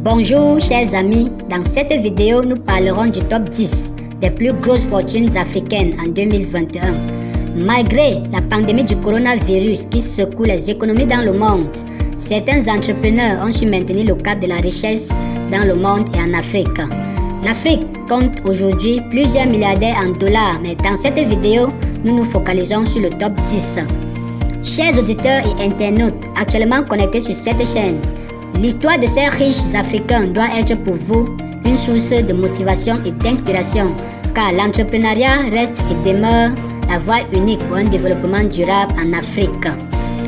Bonjour chers amis, dans cette vidéo nous parlerons du top 10 des plus grosses fortunes africaines en 2021. Malgré la pandémie du coronavirus qui secoue les économies dans le monde, certains entrepreneurs ont su maintenir le cap de la richesse dans le monde et en Afrique. L'Afrique compte aujourd'hui plusieurs milliardaires en dollars, mais dans cette vidéo, nous nous focalisons sur le top 10. Chers auditeurs et internautes actuellement connectés sur cette chaîne, l'histoire de ces riches africains doit être pour vous une source de motivation et d'inspiration, car l'entrepreneuriat reste et demeure la voie unique pour un développement durable en Afrique.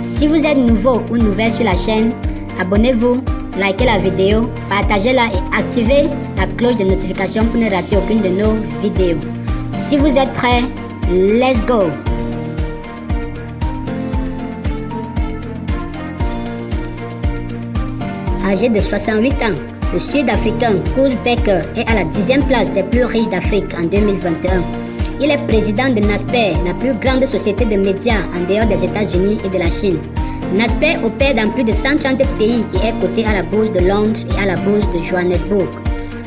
Si vous êtes nouveau ou nouvelle sur la chaîne, abonnez-vous, likez la vidéo, partagez-la et activez la cloche de notification pour ne rater aucune de nos vidéos. Si vous êtes prêts, let's go! Âgé de 68 ans, le Sud-Africain Koos Bekker est à la 10e place des plus riches d'Afrique en 2021. Il est président de Naspers, la plus grande société de médias en dehors des États-Unis et de la Chine. Naspers opère dans plus de 130 pays et est coté à la bourse de Londres et à la bourse de Johannesburg.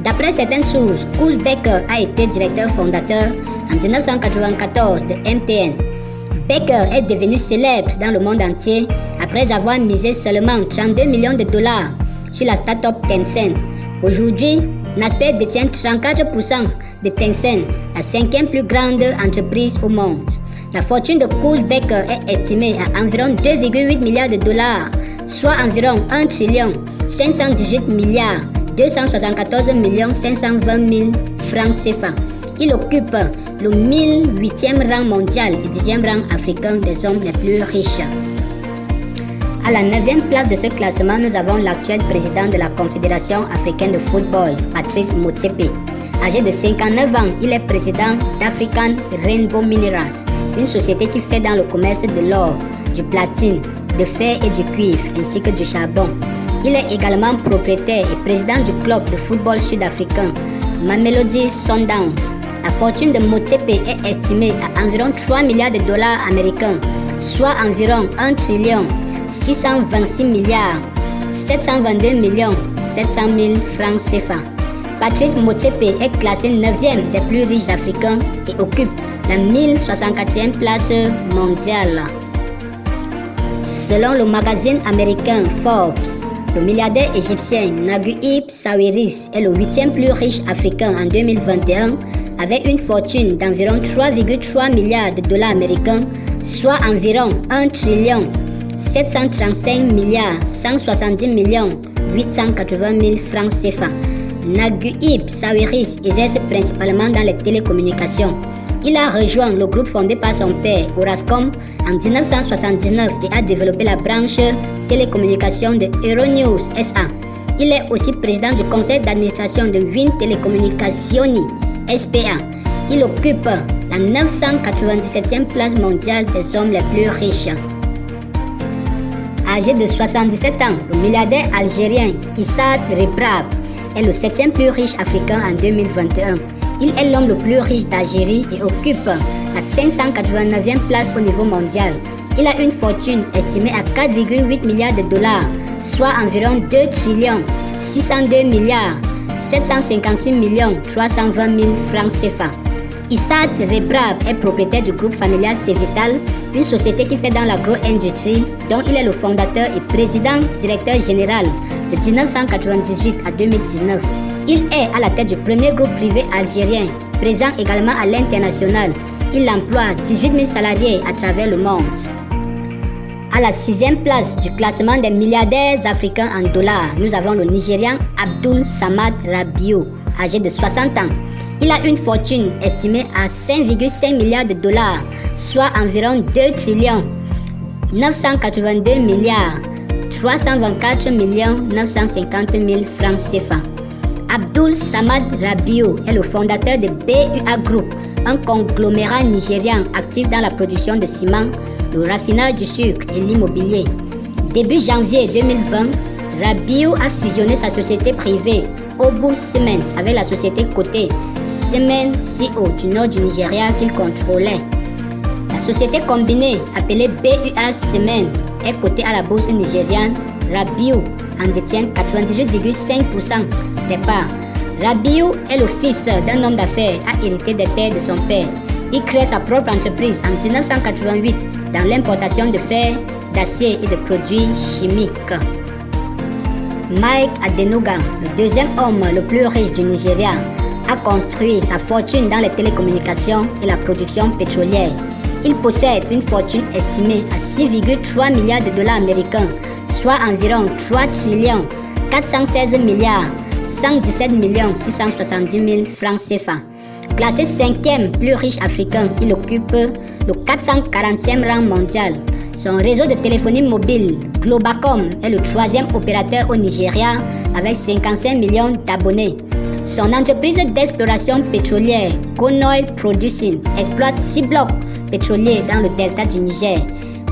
D'après certaines sources, Koos Bekker a été directeur fondateur en 1994 de MTN. Bekker est devenu célèbre dans le monde entier après avoir misé seulement 32 millions de dollars sur la start-up Tencent. Aujourd'hui, Naspers détient 34% de Tencent, la 5e plus grande entreprise au monde. La fortune de Koos Bekker est estimée à environ 2,8 milliards de dollars, soit environ 1 trillion 518 milliards 274 millions 520 000 francs CFA. Il occupe le 1008e rang mondial et 10e rang africain des hommes les plus riches. À la 9e place de ce classement, nous avons l'actuel président de la Confédération africaine de football, Patrice Motsepe. Âgé de 59 ans, il est président d'African Rainbow Minerals, une société qui fait dans le commerce de l'or, du platine, de fer et du cuivre, ainsi que du charbon. Il est également propriétaire et président du club de football sud-africain, Mamelodi Sundowns. La fortune de Motsepe est estimée à environ 3 milliards de dollars américains, soit environ 1 trillion 626 milliards 722 millions 700 000 francs CFA. Patrice Motsepe est classé 9e des plus riches africains et occupe la 1064e place mondiale. Selon le magazine américain Forbes, le milliardaire égyptien Naguib Sawiris est le 8e plus riche africain en 2021 avec une fortune d'environ 3,3 milliards de dollars américains, soit environ 1 trillion 735 milliards 170 millions 880 000 francs CFA. Naguib Sawiris exerce principalement dans les télécommunications. Il a rejoint le groupe fondé par son père, Orascom, en 1979 et a développé la branche télécommunications de Euronews SA. Il est aussi président du conseil d'administration de Wind Telecommunicazioni SPA. Il occupe la 997e place mondiale des hommes les plus riches. Âgé de 77 ans, le milliardaire algérien Issa Rebrab est le 7e plus riche africain en 2021. Il est l'homme le plus riche d'Algérie et occupe la 589e place au niveau mondial. Il a une fortune estimée à 4,8 milliards de dollars, soit environ 2 trillions 602 milliards 756 millions 320 000 francs CFA. Issa Rebrab est propriétaire du groupe familial Cevital, une société qui fait dans l'agro-industrie, dont il est le fondateur et président directeur général de 1998 à 2019. Il est à la tête du premier groupe privé algérien, présent également à l'international. Il emploie 18 000 salariés à travers le monde. À la 6e place du classement des milliardaires africains en dollars, nous avons le Nigérian Abdul Samad Rabiou, âgé de 60 ans. Il a une fortune estimée à 5,5 milliards de dollars, soit environ 2 trillions 982 milliards 324 millions 950 000 francs CFA. Abdul Samad Rabiou est le fondateur de BUA Group, un conglomérat nigérian actif dans la production de ciment, le raffinage du sucre et l'immobilier. Début janvier 2020, Rabiou a fusionné sa société privée Obu Cement avec la société cotée Cement CO du nord du Nigeria qu'il contrôlait. La société combinée appelée BUA Cement est cotée à la bourse nigériane. Rabiou en détient 98,5% des parts. Rabiou est le fils d'un homme d'affaires, a hérité des terres de son père. Il crée sa propre entreprise en 1988 dans l'importation de fer, d'acier et de produits chimiques. Mike Adenuga, le deuxième homme le plus riche du Nigeria, a construit sa fortune dans les télécommunications et la production pétrolière. Il possède une fortune estimée à 6,3 milliards de dollars américains, soit environ 3 trillions 416 milliards 117 670 000 francs CFA. Classé 5e plus riche africain, il occupe le 440e rang mondial. Son réseau de téléphonie mobile, Globacom, est le 3e opérateur au Nigeria avec 55 millions d'abonnés. Son entreprise d'exploration pétrolière, Gonoil Producing, exploite 6 blocs pétroliers dans le delta du Niger.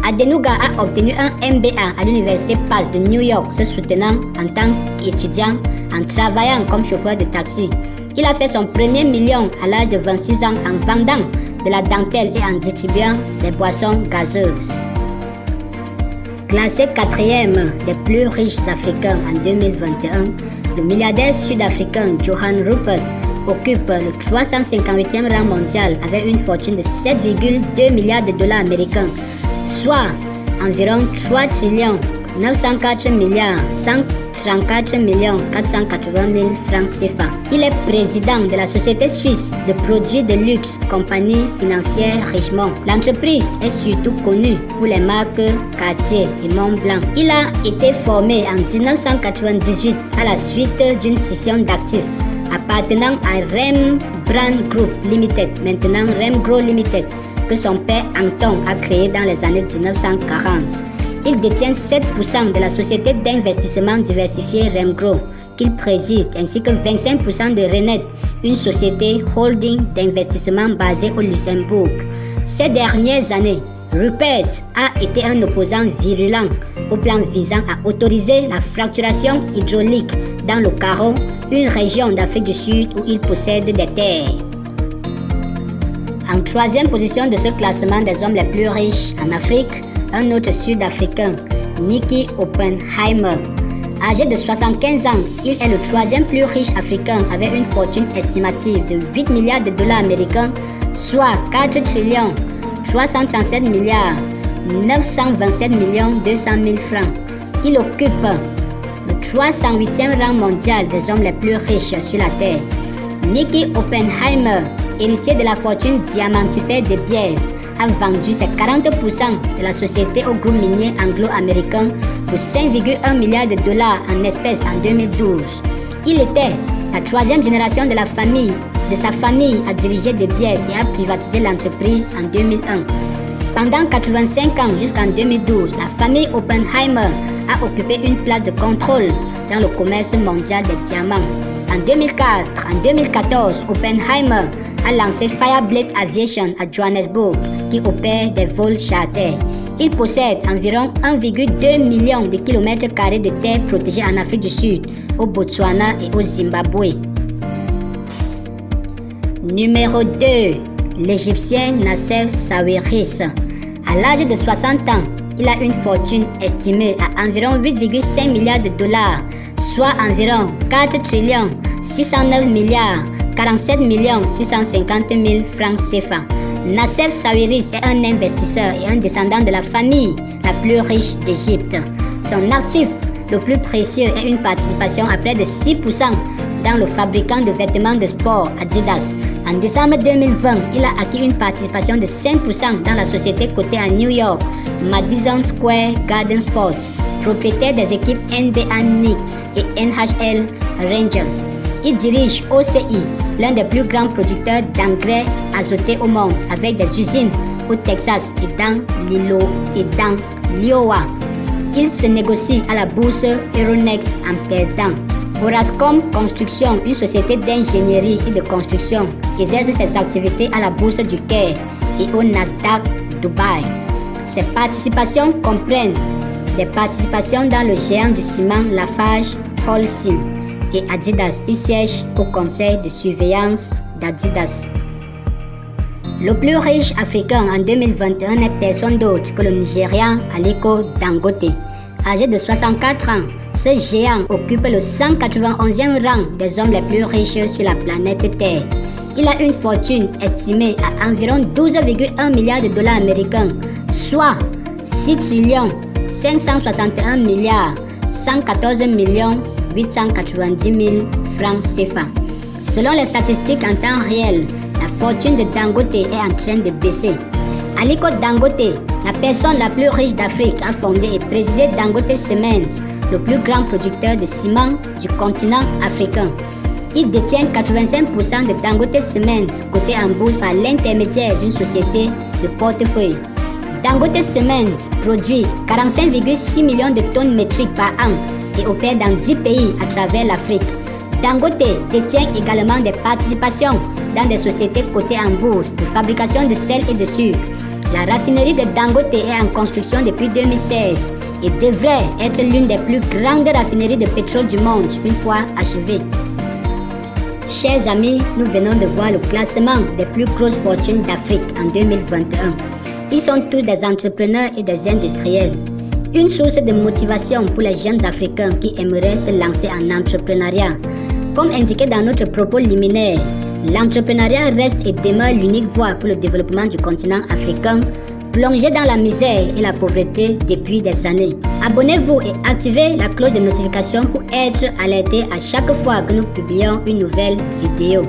Adenuga a obtenu un MBA à l'université Pace de New York, se soutenant en tant qu'étudiant en travaillant comme chauffeur de taxi. Il a fait son premier million à l'âge de 26 ans en vendant de la dentelle et en distribuant des boissons gazeuses. Classé 4e des plus riches africains en 2021, le milliardaire sud-africain Johan Rupert occupe le 358e rang mondial avec une fortune de 7,2 milliards de dollars américains, soit environ 3 trillions 904 milliards 134 millions 480 000 francs CFA. Il est président de la société suisse de produits de luxe compagnie financière Richemont. L'entreprise est surtout connue pour les marques Cartier et Montblanc. Il a été formé en 1998 à la suite d'une scission d'actifs appartenant à Rembrandt Group Limited, maintenant Remgro Limited, que son père Anton a créé dans les années 1940. Il détient 7% de la société d'investissement diversifiée Remgro, qu'il préside, ainsi que 25% de Renet, une société holding d'investissement basée au Luxembourg. Ces dernières années, Rupert a été un opposant virulent au plan visant à autoriser la fracturation hydraulique dans le Karo, une région d'Afrique du Sud où il possède des terres. En 3e position de ce classement des hommes les plus riches en Afrique, un autre sud-africain, Nicky Oppenheimer. Âgé de 75 ans, il est le 3e plus riche africain avec une fortune estimative de 8 milliards de dollars américains, soit 4 trillions 337 milliards 927 millions 200 000 francs. Il occupe le 308e rang mondial des hommes les plus riches sur la Terre. Nicky Oppenheimer, héritier de la fortune diamantifère de Beers, a vendu ses 40% de la société au groupe minier anglo-américain pour 5,1 milliards de dollars en espèces en 2012. Il était la 3e génération de sa famille à diriger De Beers et a privatisé l'entreprise en 2001. Pendant 85 ans jusqu'en 2012, la famille Oppenheimer a occupé une place de contrôle dans le commerce mondial des diamants. En 2014, Oppenheimer a lancé Fireblade Aviation à Johannesburg, qui opère des vols charter. Il possède environ 1,2 million de kilomètres carrés de terres protégées en Afrique du Sud, au Botswana et au Zimbabwe. Numéro 2. L'Égyptien Nasser Sawiris. À l'âge de 60 ans, il a une fortune estimée à environ 8,5 milliards de dollars, soit environ 4 trillions 609 milliards 47 650 000 francs CFA. Nasser Sawiris est un investisseur et un descendant de la famille la plus riche d'Égypte. Son actif le plus précieux est une participation à près de 6% dans le fabricant de vêtements de sport Adidas. En décembre 2020, il a acquis une participation de 5% dans la société cotée à New York, Madison Square Garden Sports, propriétaire des équipes NBA Knicks et NHL Rangers. Il dirige OCI, l'un des plus grands producteurs d'engrais azotés au monde, avec des usines au Texas et dans l'Iowa. Il se négocie à la bourse Euronext Amsterdam. Orascom Construction, une société d'ingénierie et de construction, exerce ses activités à la bourse du Caire et au Nasdaq Dubaï. Ses participations comprennent des participations dans le géant du ciment Lafarge Holcim et Adidas. Il siège au conseil de surveillance d'Adidas. Le plus riche africain en 2021 n'est personne d'autre que le Nigérian Aliko Dangote. Âgé de 64 ans, Ce géant occupe le 191e rang des hommes les plus riches sur la planète Terre. Il a une fortune estimée à environ 12,1 milliards de dollars américains, soit 6 trillions 561 milliards 114 millions 890 000 francs CFA. Selon les statistiques en temps réel, la fortune de Dangote est en train de baisser. Aliko Dangote, la personne la plus riche d'Afrique, a fondé et présidé Dangote Cement, le plus grand producteur de ciment du continent africain. Il détient 85% de Dangote Cement, coté en bourse par l'intermédiaire d'une société de portefeuille. Dangote Cement produit 45,6 millions de tonnes métriques par an et opère dans 10 pays à travers l'Afrique. Dangote détient également des participations dans des sociétés cotées en bourse de fabrication de sel et de sucre. La raffinerie de Dangote est en construction depuis 2016 et devrait être l'une des plus grandes raffineries de pétrole du monde une fois achevée. Chers amis, nous venons de voir le classement des plus grosses fortunes d'Afrique en 2021. Ils sont tous des entrepreneurs et des industriels. Une source de motivation pour les jeunes Africains qui aimeraient se lancer en entrepreneuriat. Comme indiqué dans notre propos liminaire, l'entrepreneuriat reste et demeure l'unique voie pour le développement du continent africain, plongé dans la misère et la pauvreté depuis des années. Abonnez-vous et activez la cloche de notification pour être alerté à chaque fois que nous publions une nouvelle vidéo.